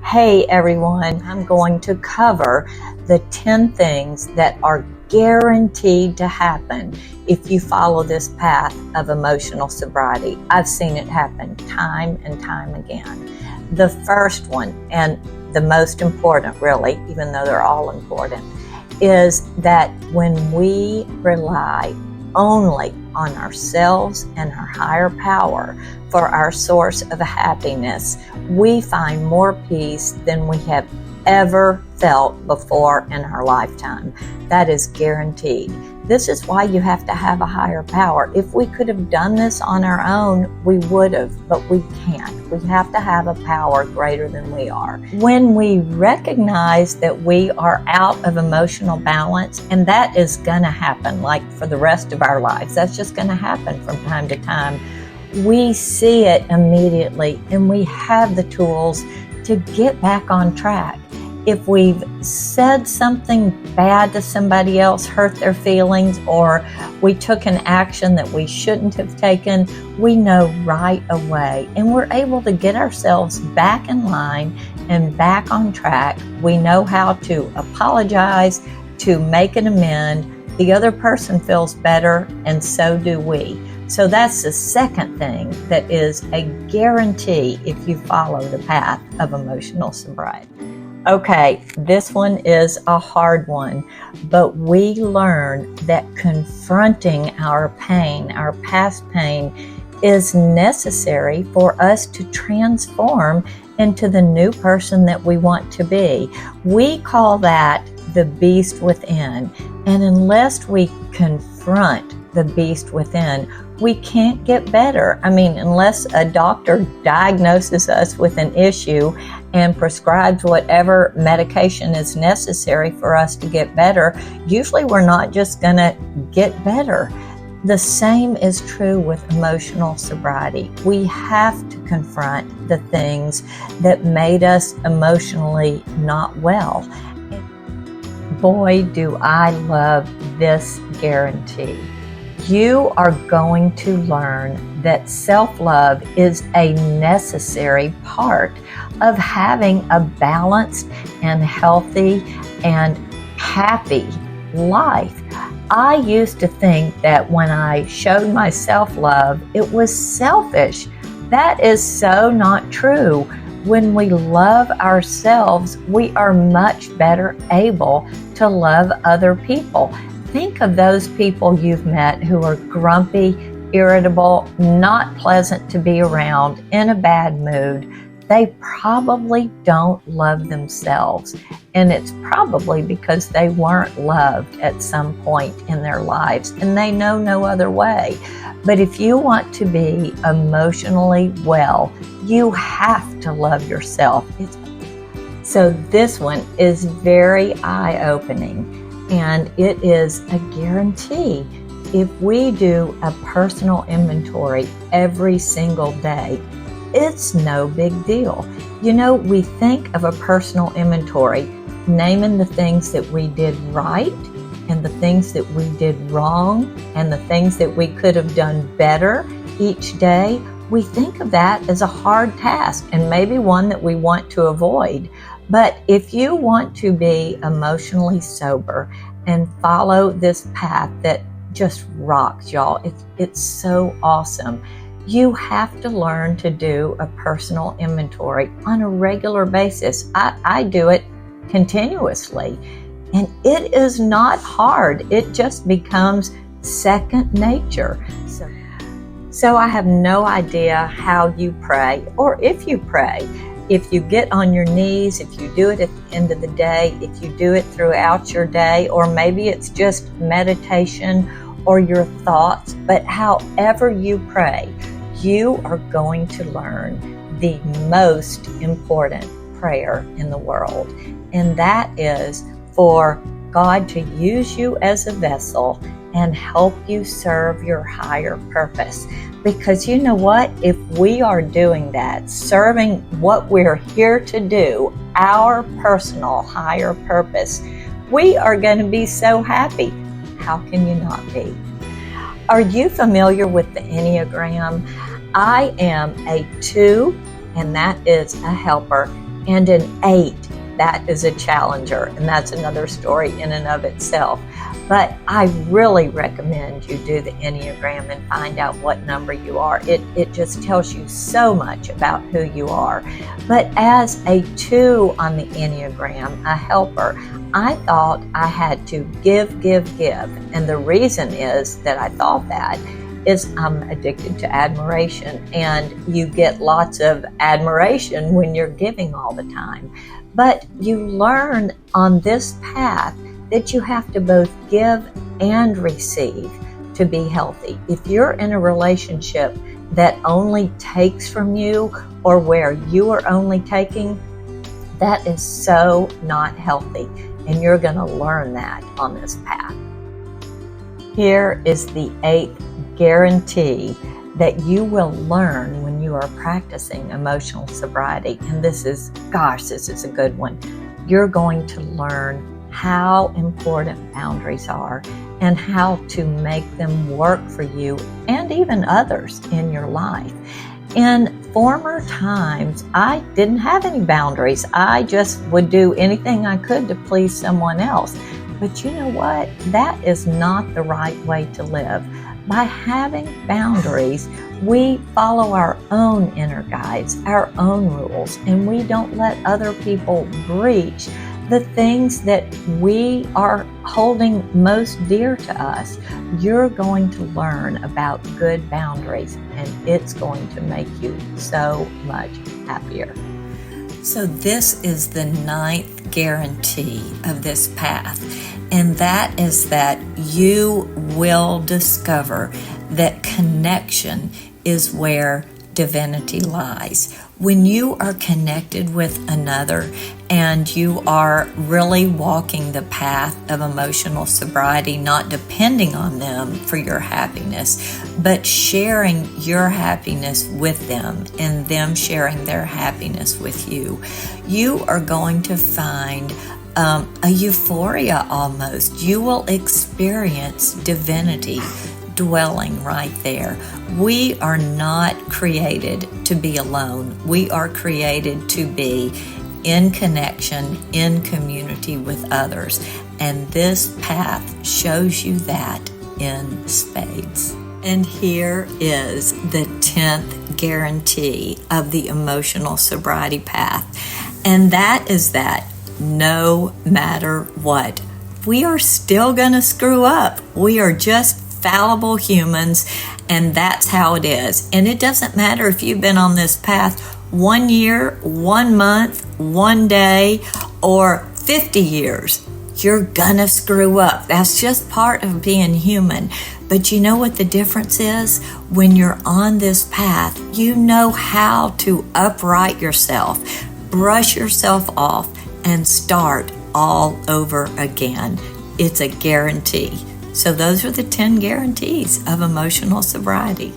Hey everyone, I'm going to cover the 10 things that are guaranteed to happen if you follow this path of emotional sobriety. I've seen it happen time and time again. The first one, and the most important really, even though they're all important, is that when we rely only on ourselves and our higher power for our source of happiness, we find more peace than we have ever felt before in our lifetime. That is guaranteed. This is why you have to have a higher power. If we could have done this on our own, we would have, but we can't. We have to have a power greater than we are. When we recognize that we are out of emotional balance, and that is going to happen like for the rest of our lives, that's just going to happen from time to time, we see it immediately and we have the tools to get back on track. If we've said something bad to somebody else, hurt their feelings, or we took an action that we shouldn't have taken, we know right away. And we're able to get ourselves back in line and back on track. We know how to apologize, to make an amend. The other person feels better, and so do we. So that's the second thing that is a guarantee if you follow the path of emotional sobriety. Okay, this one is a hard one, but we learn that confronting our pain, our past pain, is necessary for us to transform into the new person that we want to be. We call that the beast within, and unless we confront the beast within, we can't get better. I mean, unless a doctor diagnoses us with an issue and prescribes whatever medication is necessary for us to get better, usually we're not just going to get better. The same is true with emotional sobriety. We have to confront the things that made us emotionally not well. Boy, do I love this guarantee. You are going to learn that self-love is a necessary part of having a balanced and healthy and happy life. I used to think that when I showed my self-love, it was selfish. That is so not true. When we love ourselves, we are much better able to love other people. Think of those people you've met who are grumpy, irritable, not pleasant to be around, in a bad mood. They probably don't love themselves, and it's probably because they weren't loved at some point in their lives, and they know no other way. But if you want to be emotionally well, you have to love yourself. So this one is very eye-opening. And it is a guarantee. If we do a personal inventory every single day, it's no big deal. You know, we think of a personal inventory, naming the things that we did right and the things that we did wrong and the things that we could have done better each day. We think of that as a hard task and maybe one that we want to avoid. But if you want to be emotionally sober and follow this path that just rocks, y'all, it's so awesome, you have to learn to do a personal inventory on a regular basis. I do it continuously, and it is not hard. It just becomes second nature. So I have no idea how you pray, or if you pray. If you get on your knees, if you do it at the end of the day, if you do it throughout your day, or maybe it's just meditation or your thoughts, but however you pray, you are going to learn the most important prayer in the world. And that is for God to use you as a vessel and help you serve your higher purpose. Because you know what? If we are doing that, serving what we're here to do, our personal higher purpose, we are going to be so happy. How can you not be? Are you familiar with the Enneagram? I am a 2, and that is a helper. and an 8, that is a challenger, and that's another story in and of itself. But I really recommend you do the Enneagram and find out what number you are. It just tells you so much about who you are. But as a 2 on the Enneagram, a helper, I thought I had to give. And the reason is that I thought that is I'm addicted to admiration, and you get lots of admiration when you're giving all the time. But you learn on this path that you have to both give and receive to be healthy. If you're in a relationship that only takes from you, or where you are only taking, that is so not healthy, and you're going to learn that on this path. Here is the 8th guarantee that you will learn when you are practicing emotional sobriety. And this is a good one. You're going to learn how important boundaries are and how to make them work for you and even others in your life. In former times, I didn't have any boundaries. I just would do anything I could to please someone else. But you know what? That is not the right way to live. By having boundaries, we follow our own inner guides, our own rules, and we don't let other people breach the things that we are holding most dear to us. You're going to learn about good boundaries, and it's going to make you so much happier. So this is the 9th guarantee of this path, and that is that you will discover that connection is where divinity lies. When you are connected with another and you are really walking the path of emotional sobriety, not depending on them for your happiness, but sharing your happiness with them and them sharing their happiness with you, you are going to find a euphoria almost. You will experience divinity dwelling right there. We are not created to be alone. We are created to be in connection, in community with others. And this path shows you that in spades. And here is the 10th guarantee of the emotional sobriety path. And that is that no matter what, we are still going to screw up. We are just fallible humans, and that's how it is. And it doesn't matter if you've been on this path 1 year, 1 month, 1 day, or 50 years. You're gonna screw up. That's just part of being human. But you know what the difference is? When you're on this path, you know how to upright yourself, brush yourself off, and start all over again. It's a guarantee. So those are the 10 guarantees of emotional sobriety.